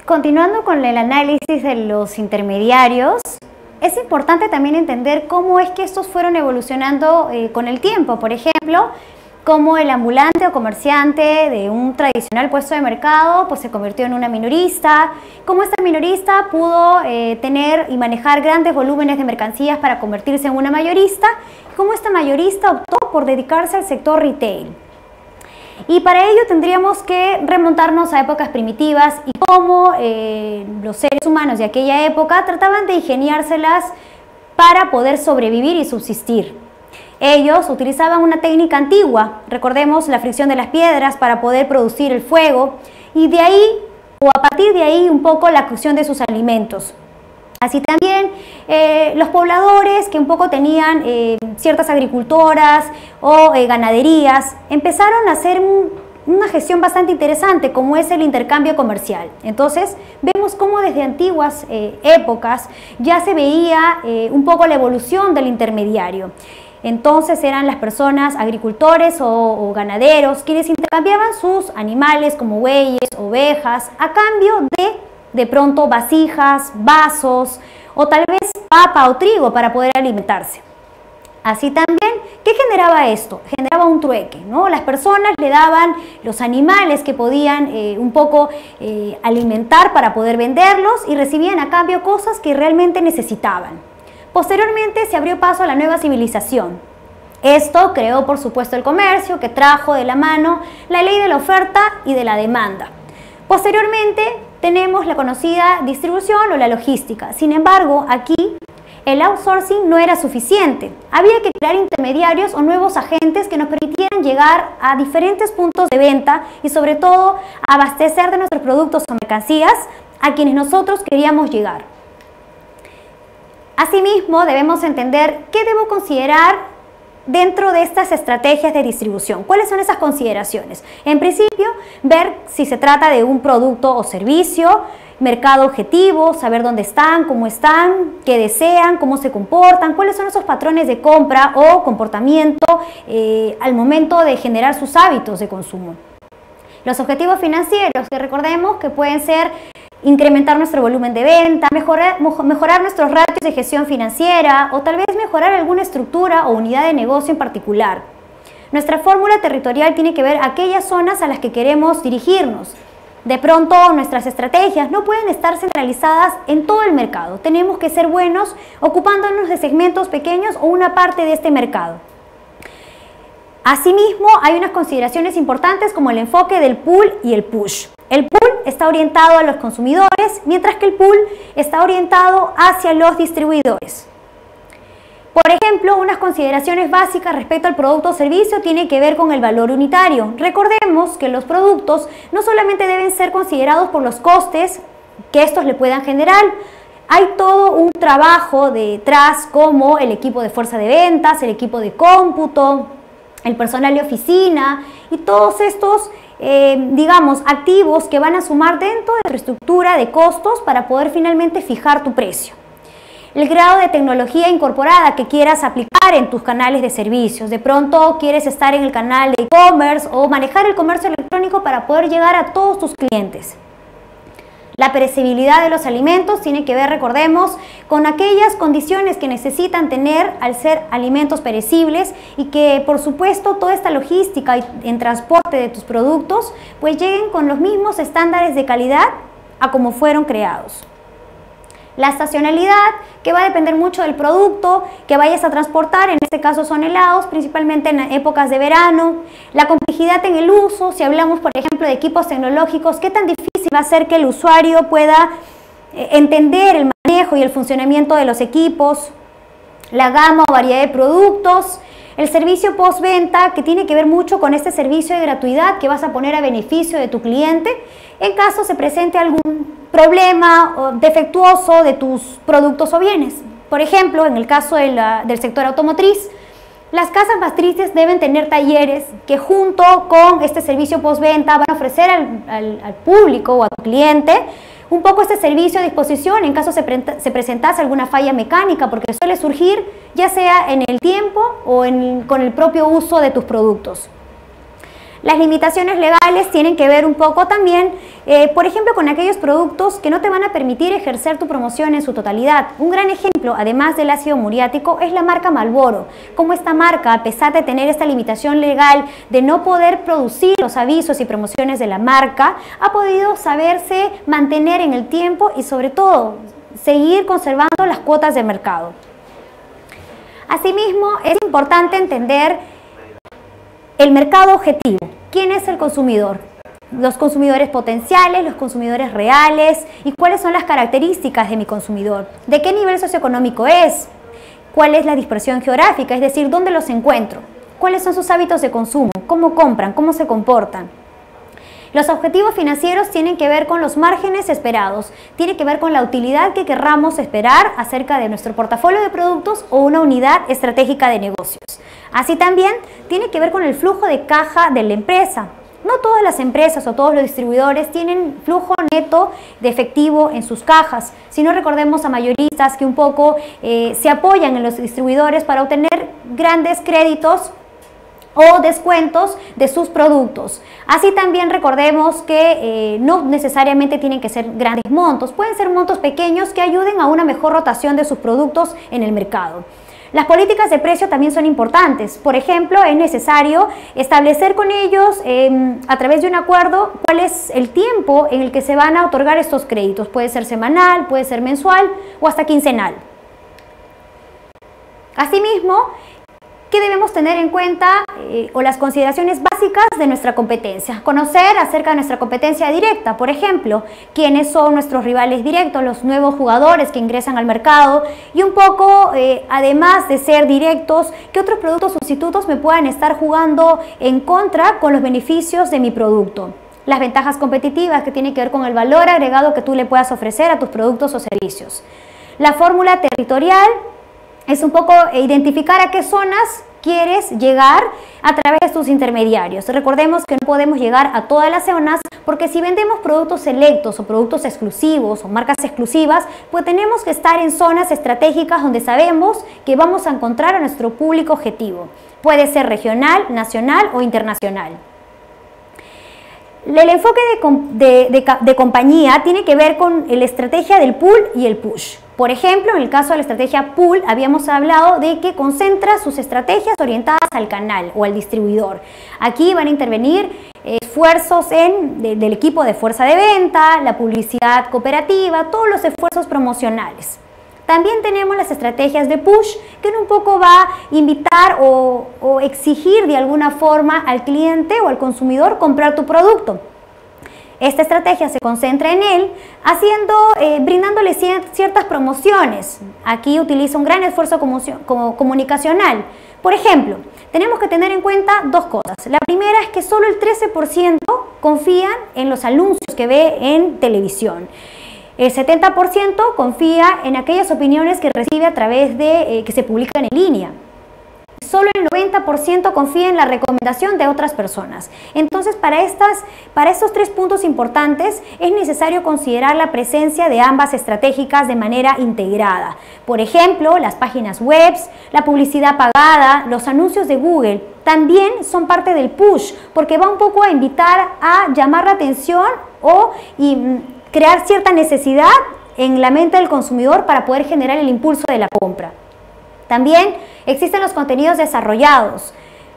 Continuando con el análisis de los intermediarios, es importante también entender cómo es que estos fueron evolucionando con el tiempo. Por ejemplo, cómo el ambulante o comerciante de un tradicional puesto de mercado pues se convirtió en una minorista, cómo esta minorista pudo tener y manejar grandes volúmenes de mercancías para convertirse en una mayorista, cómo esta mayorista optó por dedicarse al sector retail. Y para ello tendríamos que remontarnos a épocas primitivas y cómo los seres humanos de aquella época trataban de ingeniárselas para poder sobrevivir y subsistir. Ellos utilizaban una técnica antigua, recordemos la fricción de las piedras para poder producir el fuego, y de ahí, o a partir de ahí, un poco la cocción de sus alimentos. Así también los pobladores que un poco tenían ciertas agricultoras o ganaderías empezaron a hacer una gestión bastante interesante como es el intercambio comercial. Entonces vemos cómo desde antiguas épocas ya se veía un poco la evolución del intermediario. Entonces eran las personas, agricultores o ganaderos, quienes intercambiaban sus animales como bueyes, ovejas, a cambio de pronto vasijas, vasos o tal vez papa o trigo para poder alimentarse. Así también, ¿qué generaba esto? Generaba un trueque, ¿no? Las personas le daban los animales que podían un poco alimentar para poder venderlos y recibían a cambio cosas que realmente necesitaban. Posteriormente se abrió paso a la nueva civilización. Esto creó, por supuesto, el comercio, que trajo de la mano la ley de la oferta y de la demanda. Posteriormente tenemos la conocida distribución o la logística. Sin embargo, aquí el outsourcing no era suficiente. Había que crear intermediarios o nuevos agentes que nos permitieran llegar a diferentes puntos de venta y sobre todo abastecer de nuestros productos o mercancías a quienes nosotros queríamos llegar. Asimismo, debemos entender qué debo considerar dentro de estas estrategias de distribución. ¿Cuáles son esas consideraciones? En principio, ver si se trata de un producto o servicio, mercado objetivo, saber dónde están, qué desean, cómo se comportan, cuáles son esos patrones de compra o comportamiento al momento de generar sus hábitos de consumo. Los objetivos financieros, que recordemos que pueden ser incrementar nuestro volumen de venta, mejorar nuestros ratios de gestión financiera o tal vez mejorar alguna estructura o unidad de negocio en particular. Nuestra fórmula territorial tiene que ver aquellas zonas a las que queremos dirigirnos. De pronto nuestras estrategias no pueden estar centralizadas en todo el mercado. Tenemos que ser buenos ocupándonos de segmentos pequeños o una parte de este mercado. Asimismo, hay unas consideraciones importantes como el enfoque del pull y el push. El pull está orientado a los consumidores, mientras que el pull está orientado hacia los distribuidores. Por ejemplo, unas consideraciones básicas respecto al producto o servicio tienen que ver con el valor unitario. Recordemos que los productos no solamente deben ser considerados por los costes que estos le puedan generar. Hay todo un trabajo detrás como el equipo de fuerza de ventas, el equipo de cómputo, el personal de oficina y todos estos activos que van a sumar dentro de tu estructura de costos para poder finalmente fijar tu precio. El grado de tecnología incorporada que quieras aplicar en tus canales de servicios. De pronto quieres estar en el canal de e-commerce o manejar el comercio electrónico para poder llegar a todos tus clientes. La perecibilidad de los alimentos tiene que ver, recordemos, con aquellas condiciones que necesitan tener al ser alimentos perecibles y que, por supuesto, toda esta logística en transporte de tus productos pues lleguen con los mismos estándares de calidad a como fueron creados. La estacionalidad, que va a depender mucho del producto que vayas a transportar, en este caso son helados, principalmente en épocas de verano. La complejidad en el uso, si hablamos por ejemplo de equipos tecnológicos, qué tan difícil va a ser que el usuario pueda entender el manejo y el funcionamiento de los equipos. La gama o variedad de productos. El servicio postventa, que tiene que ver mucho con este servicio de gratuidad que vas a poner a beneficio de tu cliente en caso se presente algún problema defectuoso de tus productos o bienes. Por ejemplo, en el caso del sector automotriz, las casas matrices deben tener talleres que junto con este servicio postventa van a ofrecer al público o a tu cliente un poco este servicio a disposición en caso se presentase alguna falla mecánica, porque suele surgir ya sea en el tiempo o con el propio uso de tus productos. Las limitaciones legales tienen que ver un poco también, por ejemplo, con aquellos productos que no te van a permitir ejercer tu promoción en su totalidad. Un gran ejemplo, además del ácido muriático, es la marca Marlboro. Como esta marca, a pesar de tener esta limitación legal de no poder producir los avisos y promociones de la marca, ha podido saberse mantener en el tiempo y sobre todo seguir conservando las cuotas de mercado. Asimismo, es importante entender el mercado objetivo. ¿Quién es el consumidor? Los consumidores potenciales, los consumidores reales y cuáles son las características de mi consumidor. ¿De qué nivel socioeconómico es? ¿Cuál es la dispersión geográfica? Es decir, ¿dónde los encuentro? ¿Cuáles son sus hábitos de consumo? ¿Cómo compran? ¿Cómo se comportan? Los objetivos financieros tienen que ver con los márgenes esperados, tiene que ver con la utilidad que querramos esperar acerca de nuestro portafolio de productos o una unidad estratégica de negocios. Así también tiene que ver con el flujo de caja de la empresa. No todas las empresas o todos los distribuidores tienen flujo neto de efectivo en sus cajas, sino recordemos a mayoristas que un poco se apoyan en los distribuidores para obtener grandes créditos o descuentos de sus productos. Así también recordemos que no necesariamente tienen que ser grandes montos, pueden ser montos pequeños que ayuden a una mejor rotación de sus productos en el mercado. Las políticas de precio también son importantes. Por ejemplo, es necesario establecer con ellos a través de un acuerdo cuál es el tiempo en el que se van a otorgar estos créditos. Puede ser semanal, puede ser mensual o hasta quincenal. Asimismo, ¿qué debemos tener en cuenta o las consideraciones básicas de nuestra competencia? Conocer acerca de nuestra competencia directa, por ejemplo, quiénes son nuestros rivales directos, los nuevos jugadores que ingresan al mercado y un poco, además de ser directos, qué otros productos sustitutos me puedan estar jugando en contra con los beneficios de mi producto. Las ventajas competitivas que tienen que ver con el valor agregado que tú le puedas ofrecer a tus productos o servicios. La fórmula territorial es un poco identificar a qué zonas quieres llegar a través de tus intermediarios. Recordemos que no podemos llegar a todas las zonas porque si vendemos productos selectos o productos exclusivos o marcas exclusivas, pues tenemos que estar en zonas estratégicas donde sabemos que vamos a encontrar a nuestro público objetivo. Puede ser regional, nacional o internacional. El enfoque de compañía tiene que ver con la estrategia del pull y el push. Por ejemplo, en el caso de la estrategia pull, habíamos hablado de que concentra sus estrategias orientadas al canal o al distribuidor. Aquí van a intervenir esfuerzos del equipo de fuerza de venta, la publicidad cooperativa, todos los esfuerzos promocionales. También tenemos las estrategias de push, que un poco va a invitar o exigir de alguna forma al cliente o al consumidor comprar tu producto. Esta estrategia se concentra en él, brindándole ciertas promociones. Aquí utiliza un gran esfuerzo comunicacional. Por ejemplo, tenemos que tener en cuenta dos cosas. La primera es que solo el 13% confían en los anuncios que ve en televisión. El 70% confía en aquellas opiniones que recibe a través de que se publican en línea. Solo el 90% confía en la recomendación de otras personas. Entonces, para estos tres puntos importantes es necesario considerar la presencia de ambas estratégicas de manera integrada. Por ejemplo, las páginas web, la publicidad pagada, los anuncios de Google también son parte del push, porque va un poco a invitar a llamar la atención y crear cierta necesidad en la mente del consumidor para poder generar el impulso de la compra. También existen los contenidos desarrollados,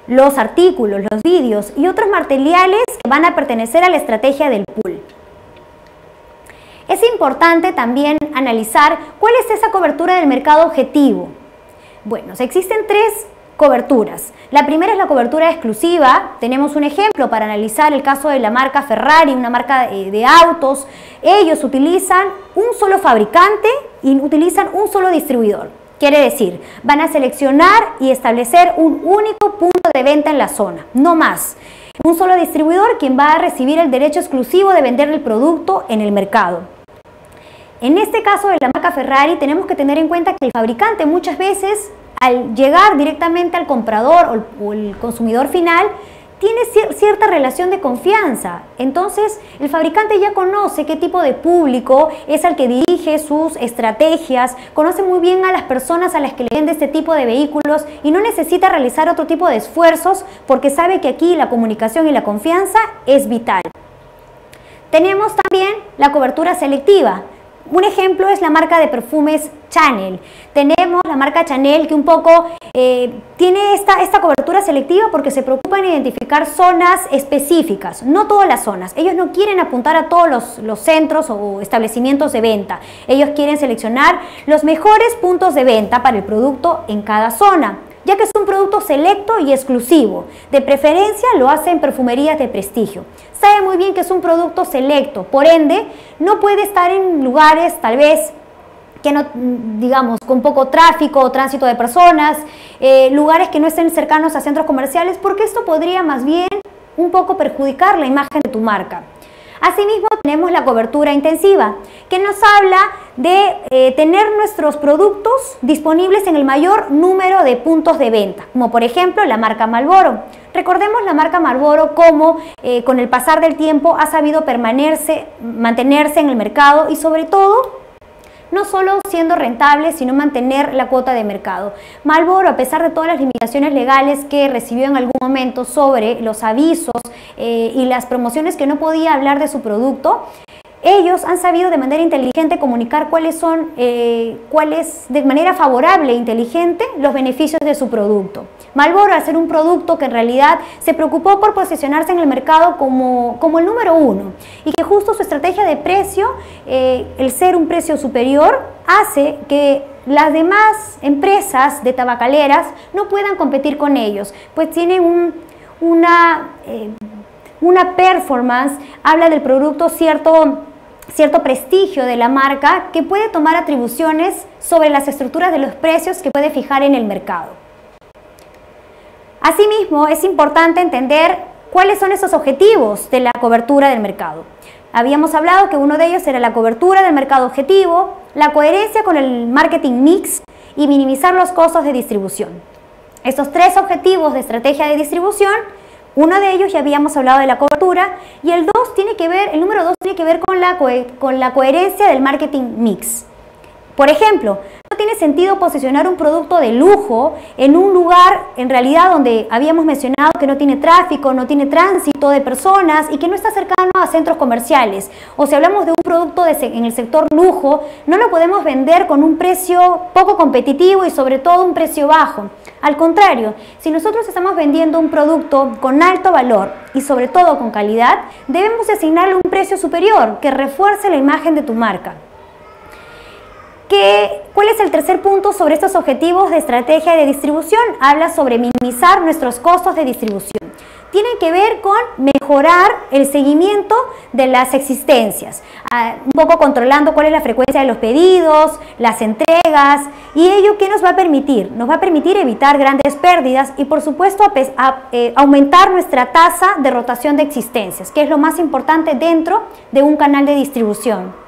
los artículos, los vídeos y otros materiales que van a pertenecer a la estrategia del pull. Es importante también analizar cuál es esa cobertura del mercado objetivo. Bueno, existen tres coberturas. La primera es la cobertura exclusiva. Tenemos un ejemplo para analizar el caso de la marca Ferrari, una marca de autos. Ellos utilizan un solo fabricante y utilizan un solo distribuidor. Quiere decir, van a seleccionar y establecer un único punto de venta en la zona, no más. Un solo distribuidor quien va a recibir el derecho exclusivo de vender el producto en el mercado. En este caso de la marca Ferrari tenemos que tener en cuenta que el fabricante muchas veces al llegar directamente al comprador o el consumidor final tiene cierta relación de confianza. Entonces, el fabricante ya conoce qué tipo de público es al que dirige sus estrategias, conoce muy bien a las personas a las que le vende este tipo de vehículos y no necesita realizar otro tipo de esfuerzos porque sabe que aquí la comunicación y la confianza es vital. Tenemos también la cobertura selectiva. Un ejemplo es la marca de perfumes Chanel. Tenemos la marca Chanel que un poco tiene esta cobertura selectiva porque se preocupa en identificar zonas específicas, no todas las zonas. Ellos no quieren apuntar a todos los centros o establecimientos de venta. Ellos quieren seleccionar los mejores puntos de venta para el producto en cada zona, ya que es un producto selecto y exclusivo. De preferencia lo hacen en perfumerías de prestigio. Sabe muy bien que es un producto selecto, por ende no puede estar en lugares tal vez que no, digamos, con poco tráfico o tránsito de personas, lugares que no estén cercanos a centros comerciales, porque esto podría más bien un poco perjudicar la imagen de tu marca. Asimismo, tenemos la cobertura intensiva, que nos habla de tener nuestros productos disponibles en el mayor número de puntos de venta, como por ejemplo la marca Marlboro. Recordemos la marca Marlboro como con el pasar del tiempo ha sabido mantenerse en el mercado y sobre todo no solo siendo rentable, sino mantener la cuota de mercado. Marlboro, a pesar de todas las limitaciones legales que recibió en algún momento sobre los avisos y las promociones que no podía hablar de su producto, ellos han sabido de manera inteligente comunicar cuáles de manera favorable e inteligente los beneficios de su producto. Marlboro, al ser un producto que en realidad se preocupó por posicionarse en el mercado como el número uno y que justo su estrategia de precio, el ser un precio superior, hace que las demás empresas de tabacaleras no puedan competir con ellos, pues tienen una performance, habla del producto cierto prestigio de la marca que puede tomar atribuciones sobre las estructuras de los precios que puede fijar en el mercado. Asimismo, es importante entender cuáles son esos objetivos de la cobertura del mercado. Habíamos hablado que uno de ellos era la cobertura del mercado objetivo, la coherencia con el marketing mix y minimizar los costos de distribución. Estos tres objetivos de estrategia de distribución, uno de ellos ya habíamos hablado de la cobertura y el número 2 tiene que ver con la coherencia del marketing mix. Por ejemplo, no tiene sentido posicionar un producto de lujo en un lugar en realidad donde habíamos mencionado que no tiene tráfico, no tiene tránsito de personas y que no está cercano a centros comerciales. O si hablamos de un producto en el sector lujo, no lo podemos vender con un precio poco competitivo y sobre todo un precio bajo. Al contrario, si nosotros estamos vendiendo un producto con alto valor y sobre todo con calidad, debemos asignarle un precio superior que refuerce la imagen de tu marca. ¿Cuál es el tercer punto sobre estos objetivos de estrategia de distribución? Habla sobre minimizar nuestros costos de distribución. Tienen que ver con mejorar el seguimiento de las existencias, un poco controlando cuál es la frecuencia de los pedidos, las entregas, y ello ¿qué nos va a permitir? Nos va a permitir evitar grandes pérdidas y por supuesto aumentar nuestra tasa de rotación de existencias, que es lo más importante dentro de un canal de distribución.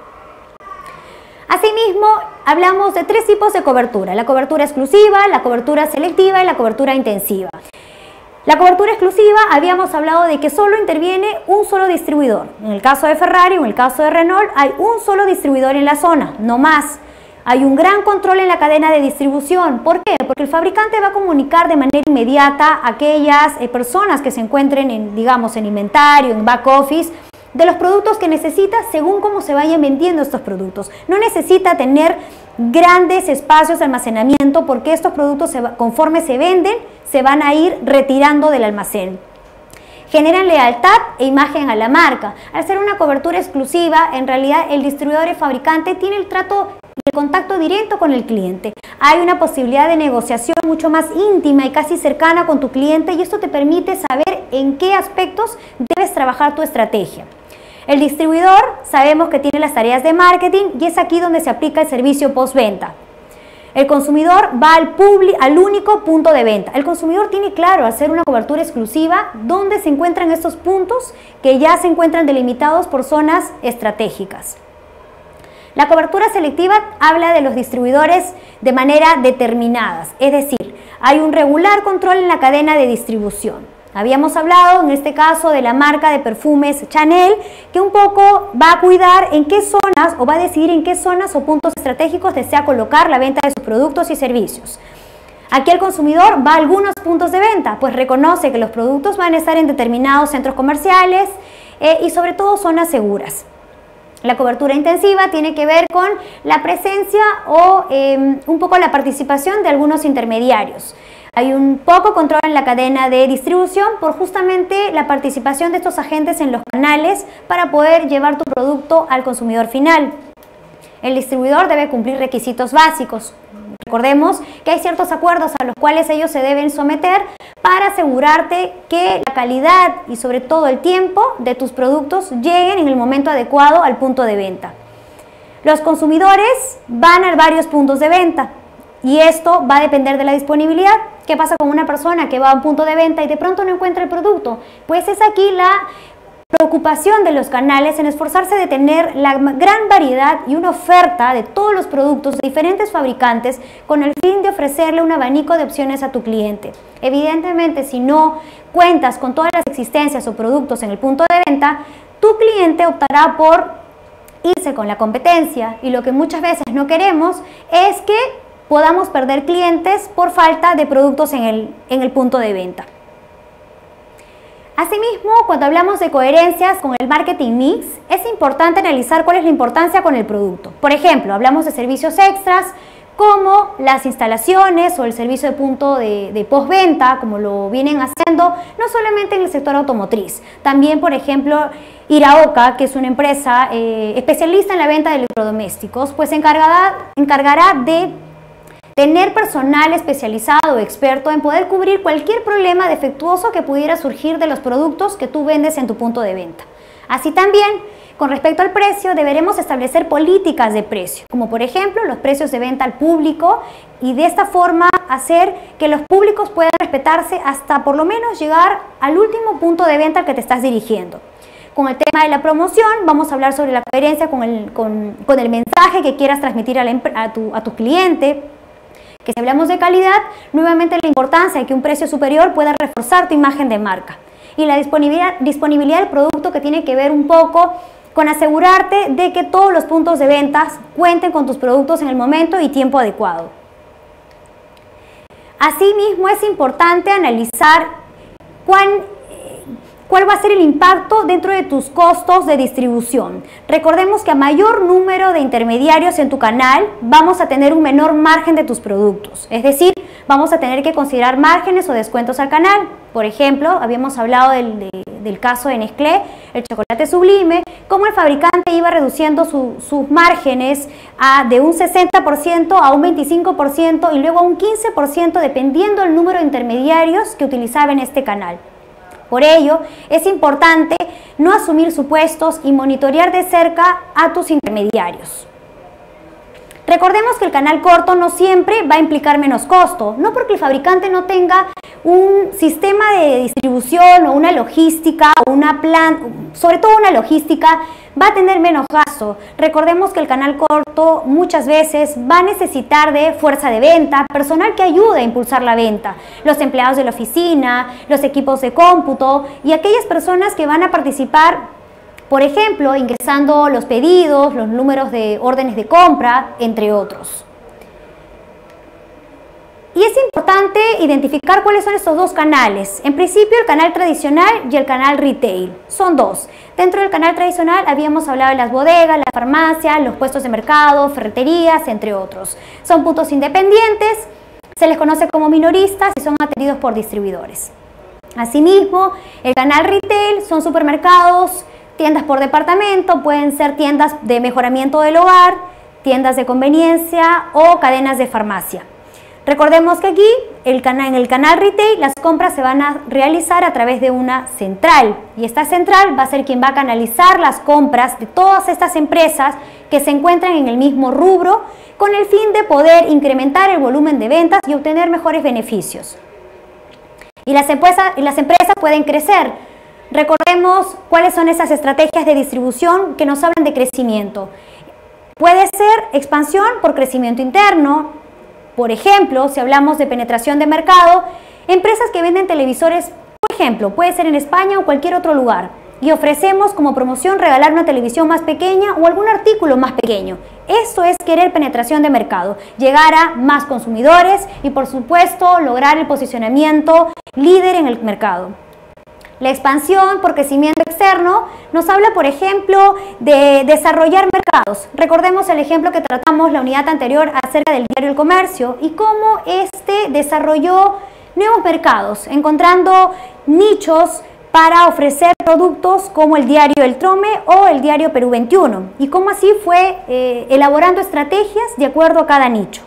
Asimismo, hablamos de tres tipos de cobertura: la cobertura exclusiva, la cobertura selectiva y la cobertura intensiva. La cobertura exclusiva, habíamos hablado de que solo interviene un solo distribuidor. En el caso de Ferrari o en el caso de Renault, hay un solo distribuidor en la zona, no más. Hay un gran control en la cadena de distribución. ¿Por qué? Porque el fabricante va a comunicar de manera inmediata a aquellas personas que se encuentren en inventario, en back office, de los productos que necesita según cómo se vayan vendiendo estos productos. No necesita tener grandes espacios de almacenamiento porque estos productos conforme se venden se van a ir retirando del almacén. Generan lealtad e imagen a la marca. Al ser una cobertura exclusiva, en realidad el distribuidor y el fabricante tiene el trato y el contacto directo con el cliente. Hay una posibilidad de negociación mucho más íntima y casi cercana con tu cliente y esto te permite saber en qué aspectos debes trabajar tu estrategia. El distribuidor sabemos que tiene las tareas de marketing y es aquí donde se aplica el servicio postventa. El consumidor va al único punto de venta. El consumidor tiene claro hacer una cobertura exclusiva donde se encuentran estos puntos que ya se encuentran delimitados por zonas estratégicas. La cobertura selectiva habla de los distribuidores de manera determinada, es decir, hay un regular control en la cadena de distribución. Habíamos hablado en este caso de la marca de perfumes Chanel, que un poco va a cuidar en qué zonas o va a decidir en qué zonas o puntos estratégicos desea colocar la venta de sus productos y servicios. Aquí el consumidor va a algunos puntos de venta, pues reconoce que los productos van a estar en determinados centros comerciales y sobre todo zonas seguras. La cobertura intensiva tiene que ver con la presencia o un poco la participación de algunos intermediarios. Hay un poco control en la cadena de distribución por justamente la participación de estos agentes en los canales para poder llevar tu producto al consumidor final. El distribuidor debe cumplir requisitos básicos. Recordemos que hay ciertos acuerdos a los cuales ellos se deben someter para asegurarte que la calidad y sobre todo el tiempo de tus productos lleguen en el momento adecuado al punto de venta. Los consumidores van a varios puntos de venta y esto va a depender de la disponibilidad. ¿Qué pasa con una persona que va a un punto de venta y de pronto no encuentra el producto? Pues es aquí la preocupación de los canales en esforzarse de tener la gran variedad y una oferta de todos los productos de diferentes fabricantes con el fin de ofrecerle un abanico de opciones a tu cliente. Evidentemente, si no cuentas con todas las existencias o productos en el punto de venta, tu cliente optará por irse con la competencia y lo que muchas veces no queremos es que podamos perder clientes por falta de productos en el punto de venta. Asimismo, cuando hablamos de coherencias con el marketing mix, es importante analizar cuál es la importancia con el producto. Por ejemplo, hablamos de servicios extras como las instalaciones o el servicio de punto de postventa, como lo vienen haciendo no solamente en el sector automotriz, también, por ejemplo, Iraoka, que es una empresa especialista en la venta de electrodomésticos, pues se encargará de tener personal especializado o experto en poder cubrir cualquier problema defectuoso que pudiera surgir de los productos que tú vendes en tu punto de venta. Así también, con respecto al precio, deberemos establecer políticas de precio, como por ejemplo los precios de venta al público y de esta forma hacer que los públicos puedan respetarse hasta por lo menos llegar al último punto de venta al que te estás dirigiendo. Con el tema de la promoción, vamos a hablar sobre la coherencia con el mensaje que quieras transmitir a tu cliente. Que si hablamos de calidad, nuevamente la importancia de que un precio superior pueda reforzar tu imagen de marca. Y la disponibilidad del producto, que tiene que ver un poco con asegurarte de que todos los puntos de ventas cuenten con tus productos en el momento y tiempo adecuado. Asimismo, es importante analizar cuál va a ser el impacto dentro de tus costos de distribución. Recordemos que a mayor número de intermediarios en tu canal, vamos a tener un menor margen de tus productos. Es decir, vamos a tener que considerar márgenes o descuentos al canal. Por ejemplo, habíamos hablado del caso de Nestlé, el chocolate Sublime, cómo el fabricante iba reduciendo sus márgenes de un 60% a un 25% y luego a un 15% dependiendo del número de intermediarios que utilizaba en este canal. Por ello, es importante no asumir supuestos y monitorear de cerca a tus intermediarios. Recordemos que el canal corto no siempre va a implicar menos costo, no porque el fabricante no tenga un sistema de distribución o una logística o sobre todo una logística, va a tener menos gasto. Recordemos que el canal corto muchas veces va a necesitar de fuerza de venta, personal que ayude a impulsar la venta, los empleados de la oficina, los equipos de cómputo y aquellas personas que van a participar, por ejemplo, ingresando los pedidos, los números de órdenes de compra, entre otros. Y es importante identificar cuáles son estos dos canales. En principio, el canal tradicional y el canal retail. Son dos. Dentro del canal tradicional habíamos hablado de las bodegas, la farmacia, los puestos de mercado, ferreterías, entre otros. Son puntos independientes, se les conoce como minoristas y son atendidos por distribuidores. Asimismo, el canal retail son supermercados, tiendas por departamento, pueden ser tiendas de mejoramiento del hogar, tiendas de conveniencia o cadenas de farmacia. Recordemos que aquí, en el canal retail, las compras se van a realizar a través de una central y esta central va a ser quien va a canalizar las compras de todas estas empresas que se encuentran en el mismo rubro con el fin de poder incrementar el volumen de ventas y obtener mejores beneficios. Y las empresas pueden crecer. Recordemos cuáles son esas estrategias de distribución que nos hablan de crecimiento. Puede ser expansión por crecimiento interno. Por ejemplo, si hablamos de penetración de mercado, empresas que venden televisores Por ejemplo, puede ser en España o cualquier otro lugar. Y ofrecemos como promoción regalar una televisión más pequeña o algún artículo más pequeño. Esto es querer penetración de mercado, llegar a más consumidores y por supuesto lograr el posicionamiento líder en el mercado. La expansión por crecimiento externo nos habla, por ejemplo, de desarrollar mercados. Recordemos el ejemplo que tratamos la unidad anterior acerca del diario El Comercio y cómo este desarrolló nuevos mercados, encontrando nichos para ofrecer productos como el diario El Trome o el diario Perú 21 y cómo así fue elaborando estrategias de acuerdo a cada nicho.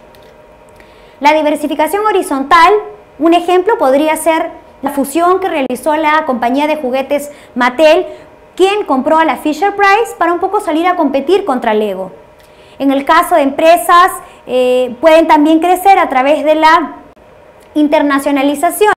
La diversificación horizontal, un ejemplo podría ser la fusión que realizó la compañía de juguetes Mattel, quien compró a la Fisher-Price para un poco salir a competir contra Lego. En el caso de empresas, pueden también crecer a través de la internacionalización.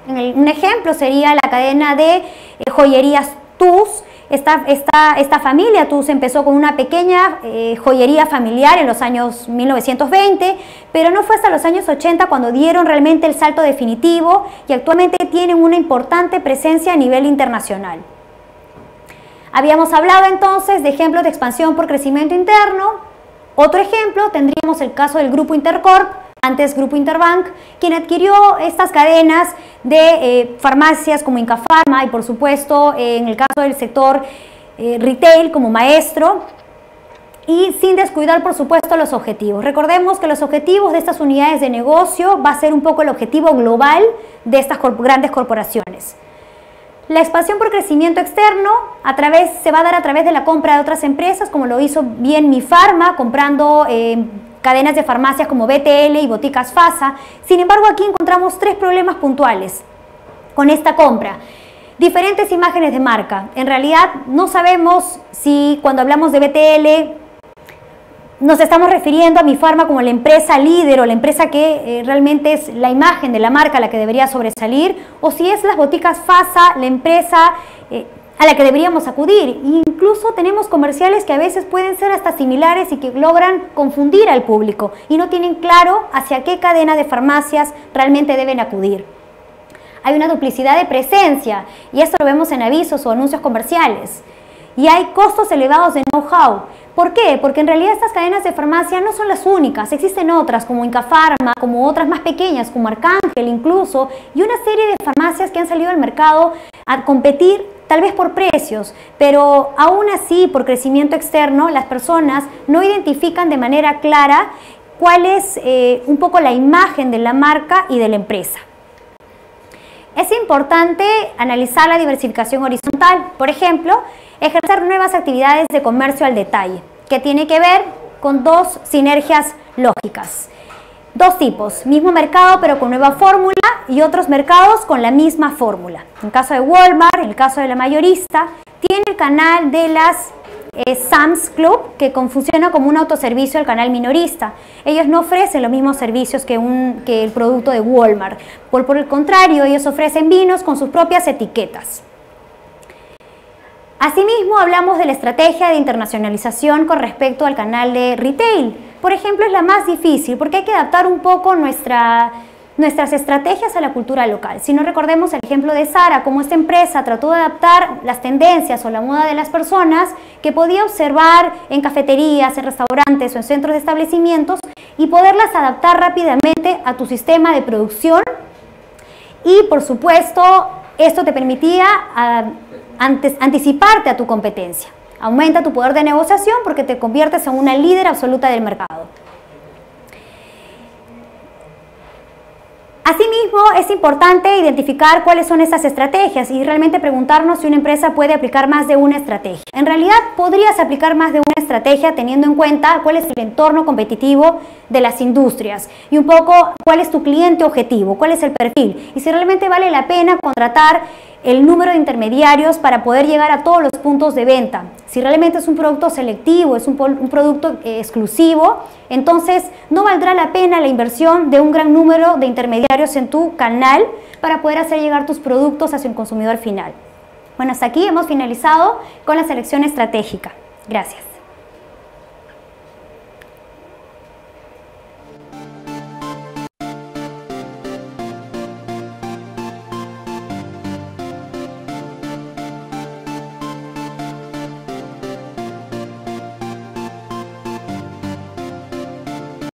Un ejemplo sería la cadena de joyerías TUS. Esta familia TUS empezó con una pequeña joyería familiar en los años 1920, pero no fue hasta los años 80 cuando dieron realmente el salto definitivo y actualmente tienen una importante presencia a nivel internacional. Habíamos hablado entonces de ejemplos de expansión por crecimiento interno. Otro ejemplo tendríamos el caso del Grupo Intercorp, antes Grupo Interbank, quien adquirió estas cadenas de farmacias como Incafarma y por supuesto en el caso del sector retail como Maestro y sin descuidar por supuesto los objetivos. Recordemos que los objetivos de estas unidades de negocio va a ser un poco el objetivo global de estas grandes corporaciones. La expansión por crecimiento externo se va a dar a través de la compra de otras empresas, como lo hizo bien Mifarma, comprando cadenas de farmacias como BTL y Boticas FASA. Sin embargo, aquí encontramos tres problemas puntuales con esta compra. Diferentes imágenes de marca. En realidad, no sabemos si cuando hablamos de BTL nos estamos refiriendo a Mifarma como la empresa líder o la empresa que realmente es la imagen de la marca la que debería sobresalir, o si es las Boticas FASA la empresa a la que deberíamos acudir. Incluso tenemos comerciales que a veces pueden ser hasta similares y que logran confundir al público y no tienen claro hacia qué cadena de farmacias realmente deben acudir. Hay una duplicidad de presencia y esto lo vemos en avisos o anuncios comerciales. Y hay costos elevados de know-how. ¿Por qué? Porque en realidad estas cadenas de farmacia no son las únicas, existen otras como Incafarma, como otras más pequeñas como Arcángel incluso, y una serie de farmacias que han salido al mercado a competir tal vez por precios, pero aún así por crecimiento externo las personas no identifican de manera clara cuál es un poco la imagen de la marca y de la empresa. Es importante analizar la diversificación horizontal, por ejemplo, ejercer nuevas actividades de comercio al detalle, que tiene que ver con dos sinergias lógicas. Dos tipos, mismo mercado pero con nueva fórmula y otros mercados con la misma fórmula. En el caso de Walmart, en el caso de la mayorista, tiene el canal de las Sam's Club, que funciona como un autoservicio al canal minorista. Ellos no ofrecen los mismos servicios que el producto de Walmart. Por el contrario, ellos ofrecen vinos con sus propias etiquetas. Asimismo, hablamos de la estrategia de internacionalización con respecto al canal de retail. Por ejemplo, es la más difícil porque hay que adaptar un poco nuestras estrategias a la cultura local. Si no, recordemos el ejemplo de Zara, cómo esta empresa trató de adaptar las tendencias o la moda de las personas que podía observar en cafeterías, en restaurantes o en centros de establecimientos y poderlas adaptar rápidamente a tu sistema de producción. Y por supuesto, esto te permitía anticiparte a tu competencia. Aumenta tu poder de negociación porque te conviertes en una líder absoluta del mercado. Asimismo, es importante identificar cuáles son estas estrategias y realmente preguntarnos si una empresa puede aplicar más de una estrategia. En realidad, podrías aplicar más de una estrategia teniendo en cuenta cuál es el entorno competitivo de las industrias y un poco cuál es tu cliente objetivo, cuál es el perfil y si realmente vale la pena contratar el número de intermediarios para poder llegar a todos los puntos de venta. Si realmente es un producto selectivo, es un producto exclusivo, entonces no valdrá la pena la inversión de un gran número de intermediarios en tu canal para poder hacer llegar tus productos hacia un consumidor final. Bueno, hasta aquí hemos finalizado con la selección estratégica. Gracias.